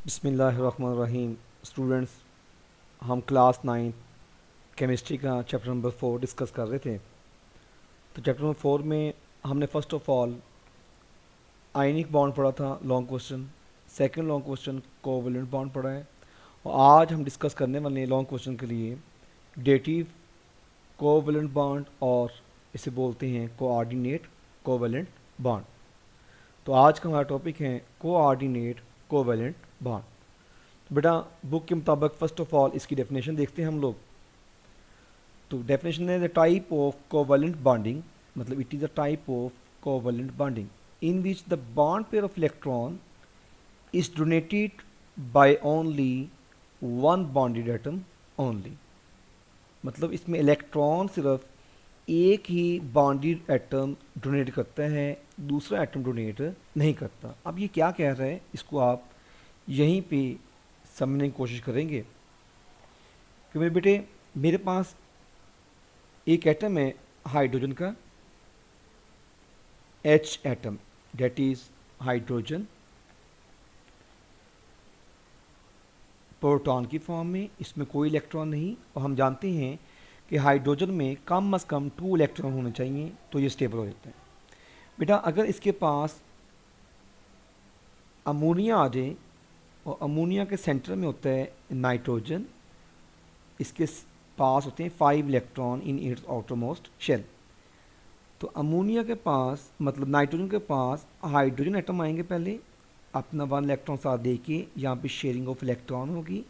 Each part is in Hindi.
बिस्मिल्लाहिर्रहमानिर्रहीम। स्टूडेंट्स, हम क्लास 9 केमिस्ट्री का चैप्टर नंबर 4 डिस्कस कर रहे थे। तो चैप्टर नंबर 4 में हमने first of all ionic bond पढ़ा था, long question. Second long question covalent bond पढ़ा है। और आज हम डिस्कस करने वाले हैं लॉन्ग क्वेश्चन के लिए डेटिव कोवलेंट बॉन्ड, और इसे बोलते हैं कोऑर्डिनेट कोवलेंट बॉन्ड। तो आज का हमारा टॉपिक है कोऑर्डिनेट कोवलेंट बॉन्ड। तो बेटा, बुक के मुताबिक फ़र्स्ट ऑफ ऑल इसकी डेफिनेशन देखते हैं हम लोग। तो डेफिनेशन है the type of covalent bonding, मतलब it is a type of covalent bonding in which the bond pair of electron is donated by only one bonded atom only. मतलब इसमें इलेक्ट्रॉन सिर्फ एक ही बॉन्डेड एटम डोनेट करता है, दूसरा एटम डोनेट नहीं करता। अब ये क्या कह रहा है, इसको आप यहीं पे समझने की कोशिश करेंगे कि मेरे बेटे, मेरे पास एक एटम है हाइड्रोजन का, H atom, that is hydrogen proton की फॉर्म में, इसमें कोई इलेक्ट्रॉन नहीं। और हम जानते हैं कि हाइड्रोजन में कम से कम 2 इलेक्ट्रॉन होने चाहिए तो ये स्टेबल हो जाता है। बेटा, अगर इसके पास अमोनिया आ जाए और अमोनिया के सेंटर में होता है नाइट्रोजन, इसके पास होते हैं 5 electron in its outermost shell. तो अमोनिया के पास, मतलब नाइट्रोजन के पास हाइड्रोजन एटम आएंगे पहले, अपना 1 इलेक्ट्रॉन साथ दे के यहाँ पे शेयरिंग ऑफ इलेक्ट्रॉन होगी।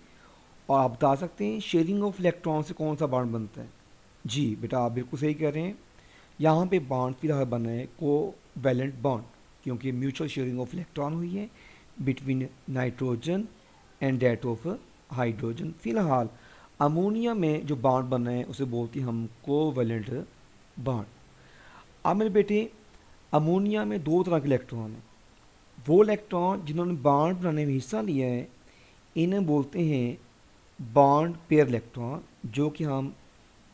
और आप बता सकते हैं शेयरिंग ऑफ इलेक्ट्रॉन से कौन सा बॉन्ड बनता है? जी बेटा, आप बिल्कुल सही कह रहे हैं। यहाँ पे बॉन्ड फिलहाल बना है कोवैलेंट बॉन्ड, क्योंकि म्यूचुअल शेयरिंग ऑफ इलेक्ट्रॉन हुई है between nitrogen and that of hydrogen. फिलहाल अमोनिया में जो बॉन्ड बना है उसे बोलते हैं हम कोवैलेंट बॉन्ड। अब मेरे बेटे, अमोनिया में 2 तरह के इलेक्ट्रॉन हैं। वो इलेक्ट्रॉन जिन्होंने बॉन्ड बनाने में हिस्सा लिया है, इन्हें बोलते हैं बॉन्ड पेयर इलेक्ट्रॉन, जो कि हम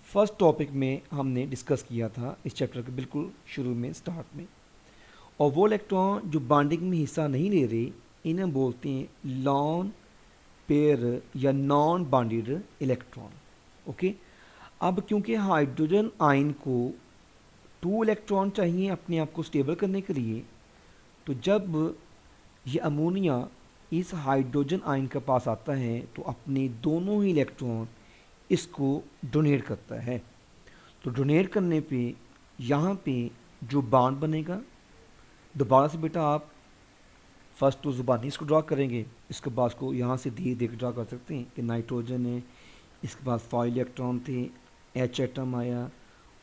फर्स्ट टॉपिक में हमने डिस्कस किया था इस चैप्टर के बिल्कुल शुरू में, स्टार्ट में। और वो इलेक्ट्रॉन जो बॉन्डिंग में हिस्सा नहीं ले रहे, इन्हें बोलते हैं लॉन पेयर या नॉन बॉन्डेड इलेक्ट्रॉन। ओके। अब क्योंकि हाइड्रोजन आयन को 2 इलेक्ट्रॉन चाहिए अपने आप को स्टेबल करने के लिए, तो जब ये अमोनिया इस हाइड्रोजन आयन के पास आता है तो अपने दोनों ही इलेक्ट्रॉन इसको डोनेट करता है। तो डोनेट करने पे यहाँ पे जो बॉन्ड बनेगा, दोबारा से बेटा आप फर्स्ट तो ज़ुबानी इसको ड्रा करेंगे, इसके बाद इसको यहाँ से धीरे धीरे ड्रा कर सकते हैं कि नाइट्रोजन है, इसके पास 5 इलेक्ट्रॉन थे, एच एटम आया,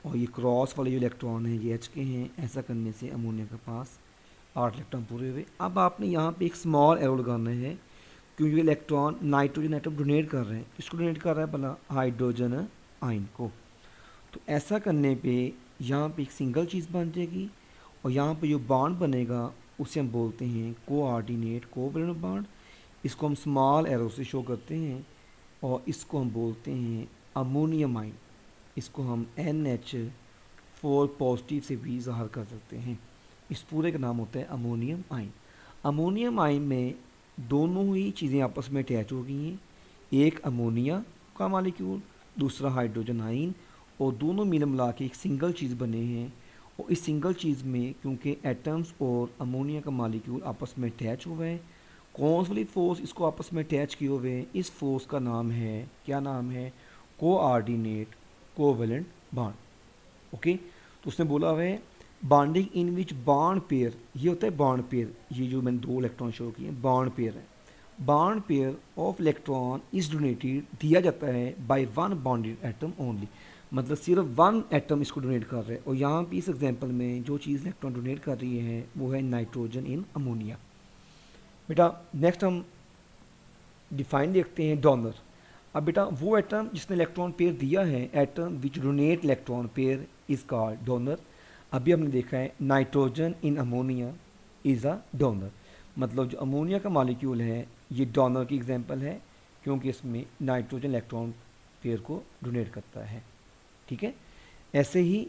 और ये क्रॉस वाले जो इलेक्ट्रॉन हैं ये एच के हैं। ऐसा करने से अमोनिया के पास 8 इलेक्ट्रॉन पूरे हुए। अब आपने यहाँ पे एक स्मॉल एरो लगाना है, क्योंकि इलेक्ट्रॉन नाइट्रोजन एटम डोनेट कर रहे हैं। किसको डोनेट कर रहा है भला? हाइड्रोजन आयन को। तो ऐसा करने पे यहाँ पे एक सिंगल चीज़ बन जाएगी, और यहाँ पे जो बॉन्ड बनेगा उसे हम बोलते हैं कोऑर्डिनेट कोवैलेंट बॉन्ड। इसको हम स्मॉल एरो से शो करते हैं, और इसको हम बोलते हैं अमोनियम आयन। इसको हम NH4 पॉजिटिव से भी ज़ाहिर कर सकते हैं। इस पूरे का नाम होता है अमोनियम आयन। अमोनियम आयन में दोनों ही चीज़ें आपस में अटैच हो गई हैं, एक अमोनिया का मालिक्यूल, दूसरा हाइड्रोजन आयन, और दोनों मिल मिला के एक सिंगल चीज़ बने हैं। और इस सिंगल चीज़ में क्योंकि एटम्स और अमोनिया का मालिक्यूल आपस में अटैच हुए हैं, कौन सी फोर्स इसको आपस में अटैच किए हुए हैं, इस फोर्स का नाम है, क्या नाम है? Coordinate covalent bond. ओके। तो उसने बोला हुआ है bonding in which bond pair, ये होता है बॉन्ड पेयर। ये जो मैंने 2 इलेक्ट्रॉन शो किए बॉन्ड पेयर है। Bond pair of electron is donated, दिया जाता है बाय 1 बॉन्डेड एटम ओनली, मतलब सिर्फ 1 एटम इसको डोनेट कर रहा है। और यहाँ पे इस एग्जांपल में जो चीज़ इलेक्ट्रॉन डोनेट कर रही है वो है नाइट्रोजन इन अमोनिया। बेटा नेक्स्ट हम डिफाइन देखते हैं डोनर। अब बेटा, वो एटम जिसने इलेक्ट्रॉन पेयर दिया है, atom which donate electron pair is called donor. अभी हमने देखा है nitrogen in ammonia is a donor, मतलब जो अमोनिया का मॉलिक्यूल है ये डोनर की एग्जांपल है, क्योंकि इसमें नाइट्रोजन इलेक्ट्रॉन पेयर को डोनेट करता है। ठीक है। ऐसे ही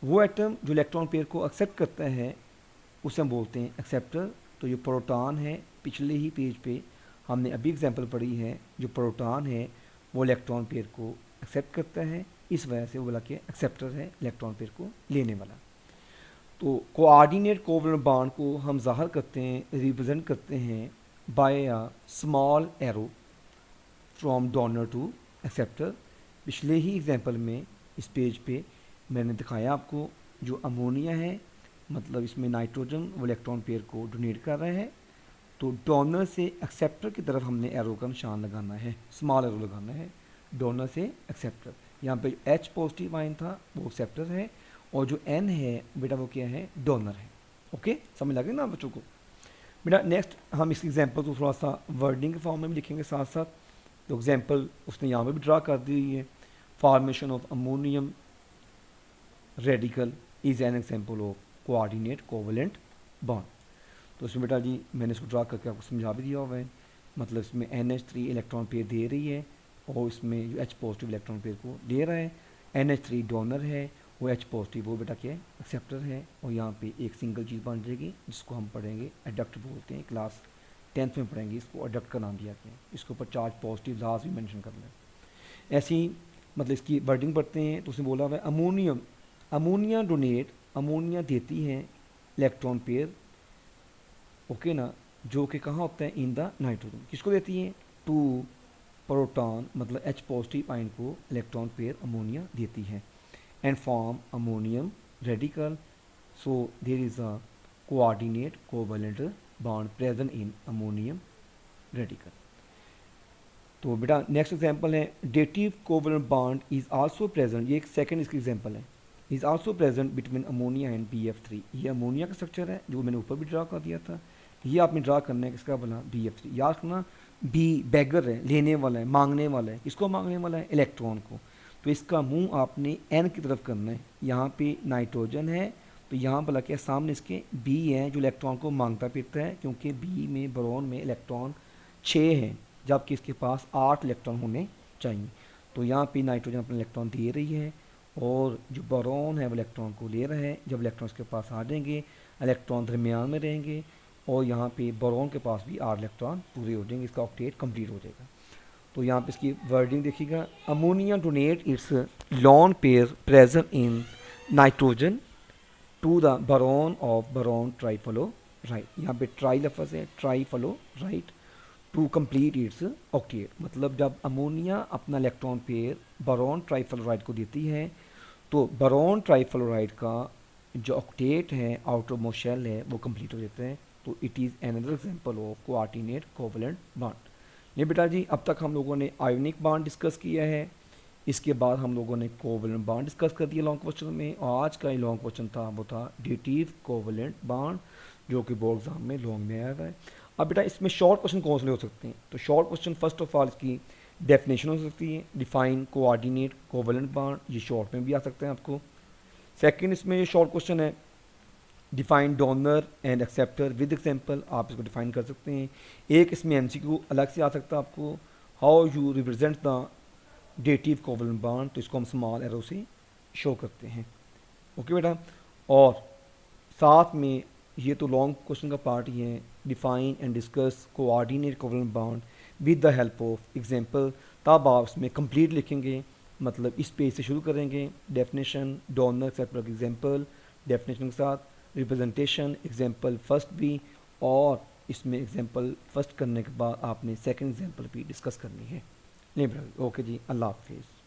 वो एटम जो इलेक्ट्रॉन पेयर को एक्सेप्ट करता है उसे हम बोलते हैं एक्सेप्टर। तो जो प्रोटॉन है, पिछले ही पेज पे हमने अभी एग्जांपल पढ़ी है, जो प्रोटॉन है वो इलेक्ट्रॉन पेयर को एक्सेप्ट करता है, इस वजह से वो बोला कि एक्सेप्टर है इलेक्ट्रॉन पेयर को लेने वाला। तो कोऑर्डिनेट कोवलेंट बॉन्ड को हम ज़ाहिर करते हैं, रिप्रेजेंट करते हैं by a small arrow from donor to acceptor. पिछले ही एग्जांपल में इस पेज पे मैंने दिखाया आपको, जो अमोनिया है मतलब इसमें नाइट्रोजन वो इलेक्ट्रॉन पेयर को डोनेट कर रहा है, तो डोनर से एक्सेप्टर की तरफ हमने एरो का निशान लगाना है, स्मॉल एरो लगाना है डोनर से एक्सेप्टर। यहाँ पे H पॉजिटिव आयन था वो एक्सेप्टर है, और जो N है बेटा वो क्या है, डोनर है। ओके, समझ लगे ना बच्चों को। बेटा नेक्स्ट हम इस एग्जांपल को थोड़ा सा वर्डिंग के फॉर्म में भी लिखेंगे साथ साथ। तो एग्जांपल उसने यहाँ पे भी ड्रा कर दी हुई है, formation of ammonium radical is an example of coordinate covalent bond. तो इसमें बेटा जी मैंने इसको ड्रा करके आपको समझा भी दिया हुआ है, मतलब इसमें NH3 इलेक्ट्रॉन पेयर दे रही है और इसमें जो H पॉजिटिव इलेक्ट्रॉन पेयर को दे रहा है, NH3 डोनर है, वो H पॉजिटिव वो बेटा क्या है, एक्सेप्टर है। और यहाँ पे एक सिंगल चीज़ बन जाएगी जिसको हम पढ़ेंगे एडक्ट बोलते हैं, क्लास 10th में पढ़ेंगे इसको, एडक्ट का नाम दिया गया है। इसके ऊपर चार्ज पॉजिटिव लास्ट भी मेंशन कर लें। ऐसी मतलब इसकी वर्डिंग पढ़ते हैं तो उसने बोला हुआ है अमोनियम, अमोनिया डोनेट, अमोनिया देती है इलेक्ट्रॉन पेयर, ओके ना, जो कि कहाँ होता है, इन द नाइट्रोजन। किसको देती है, टू प्रोटॉन मतलब H पॉजिटिव आयन को इलेक्ट्रॉन पेयर अमोनिया देती है, and form ammonium radical, so there is a coordinate covalent bond present in ammonium radical. तो बेटा नेक्स्ट एग्जांपल है dative covalent bond is also present, ये एक सेकंड इसकी एग्जांपल है, is also present between ammonia and BF3। ये अमोनिया का स्ट्रक्चर है जो मैंने ऊपर भी ड्रा कर दिया था, ये आपने ड्रा करना है किसका बना, BF3। याद रखना बी बैगर है, लेने वाला है, मांगने वाला है, किसको मांगने वाला है, इलेक्ट्रॉन को। तो इसका मुंह आपने N की तरफ करना है, यहाँ पे नाइट्रोजन है तो यहाँ भला क्या सामने इसके B है जो इलेक्ट्रॉन को मांगता फिरता है, क्योंकि B में बोरॉन में इलेक्ट्रॉन 6 हैं जबकि इसके पास 8 इलेक्ट्रॉन होने चाहिए। तो यहाँ पे नाइट्रोजन अपना इलेक्ट्रॉन दे रही है और जो बोरॉन है वो इलेक्ट्रॉन को ले रहा है। जब इलेक्ट्रॉन इसके पास आ जाएंगे, इलेक्ट्रॉन दरमियान में रहेंगे और यहाँ पे बोरॉन के पास भी 8 इलेक्ट्रॉन पूरे हो जाएंगे, इसका ऑक्टेट कंप्लीट हो जाएगा। तो यहाँ पे इसकी वर्डिंग देखिएगा, ammonia donate its lone pair present in nitrogen to the boron of boron trifluoride. यहाँ पे ट्राई लफ्ज़ है, trifluoride, to complete its octet. मतलब जब अमोनिया अपना इलेक्ट्रॉन पेयर बोरॉन ट्राइफ्लोराइड को देती है तो बोरॉन ट्राइफ्लोराइड का जो ऑक्टेट है, आउटर मोस्ट शेल है, वो कंप्लीट हो जाता है। तो it is another example of coordinate covalent bond. ये बेटा जी अब तक हम लोगों ने आयोनिक बॉन्ड डिस्कस किया है, इसके बाद हम लोगों ने कोवलेंट बॉन्ड डिस्कस कर दिया लॉन्ग क्वेश्चन में, और आज का ये लॉन्ग क्वेश्चन था वो था डेटिव कोवलेंट बॉन्ड, जो कि बोर्ड एग्जाम में लॉन्ग में आया हुआ है। अब बेटा इसमें शॉर्ट क्वेश्चन कौन से हो सकते हैं, तो short question first of all इसकी डेफिनेशन हो सकती है, डिफाइन कोऑर्डिनेट कोवलेंट बॉन्ड, ये शॉर्ट में भी आ सकते हैं आपको। सेकंड इसमें ये शॉर्ट क्वेश्चन है define donor and acceptor with example, आप इसको डिफाइन कर सकते हैं। एक इसमें MCQ अलग से आ सकता है आपको, how you represent the dative covalent bond, तो इसको हम स्मॉल एरो से शो करते हैं। ओके बेटा, और साथ में ये तो लॉन्ग क्वेश्चन का पार्ट ही है, define and discuss coordinate covalent bond with the help of example, तब आप उसमें कंप्लीट लिखेंगे, मतलब इस पेज से शुरू करेंगे, definition donor acceptor example, definition के साथ रिप्रेजेंटेशन एग्जांपल फर्स्ट भी, और इसमें एग्जांपल फर्स्ट करने के बाद आपने सेकंड एग्जांपल भी डिस्कस करनी है। नहीं बेटा, ओके जी, अल्लाह हाफिज़।